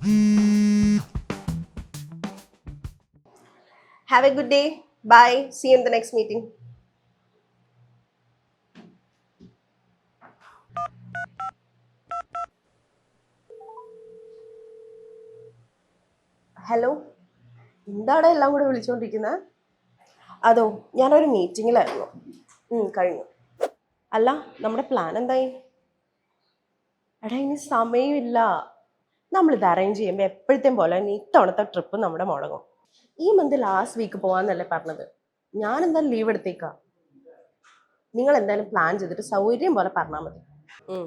Have a good day. Bye. See you in the next meeting. Hello, എന്താണ് എല്ലാം കൂടെ വിളിച്ചുകൊണ്ടിരിക്കുന്നത്? അതോ, ഞാനൊരു മീറ്റിങ്ങിലായിരുന്നു. കഴിഞ്ഞു. അല്ല, നമ്മുടെ പ്ലാൻ എന്തായി? എടാ, ഇനി സമയമില്ല. നമ്മളിത് അറേഞ്ച് ചെയ്യുമ്പോൾ എപ്പോഴത്തെയും പോലെ ഇനി ഇത്തവണത്തെ ട്രിപ്പ് നമ്മുടെ മുടങ്ങും. ഈ മന്ത് ലാസ്റ്റ് വീക്ക് പോകാന്നല്ലേ പറഞ്ഞത്. ഞാൻ എന്തായാലും ലീവ് എടുത്തേക്കാം. നിങ്ങൾ എന്തായാലും പ്ലാൻ ചെയ്തിട്ട് സൗകര്യം പോലെ പറഞ്ഞാൽ മതി. ഉം.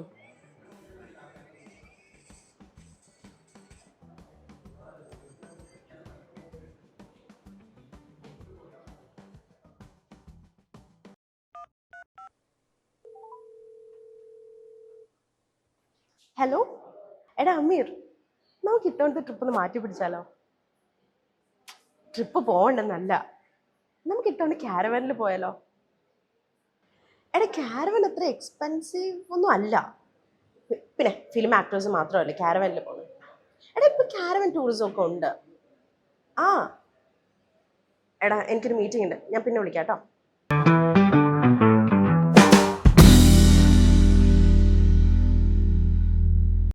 ഹലോ, എടാ അമീർ, നമുക്ക് ഇത്തവണത്തെ ട്രിപ്പ് ഒന്ന് മാറ്റി പിടിച്ചാലോ? ട്രിപ്പ് പോകണ്ടെന്നല്ല, നമുക്ക് ഇത്തവണ ക്യാരവാനിൽ പോയാലോ? എടാ, ക്യാരവൻ അത്ര എക്സ്പെൻസീവ് ഒന്നും അല്ല. പിന്നെ ഫിലിം ആക്ടേഴ്സ് മാത്രമല്ല ക്യാരവാനിൽ പോകുന്നത്. എടാ, ഇപ്പൊ ക്യാരവൻ ടൂറിസം ഒക്കെ ഉണ്ട്. ആ എടാ, എനിക്കൊരു മീറ്റിംഗ് ഉണ്ട്, ഞാൻ പിന്നെ വിളിക്കാം കേട്ടോ.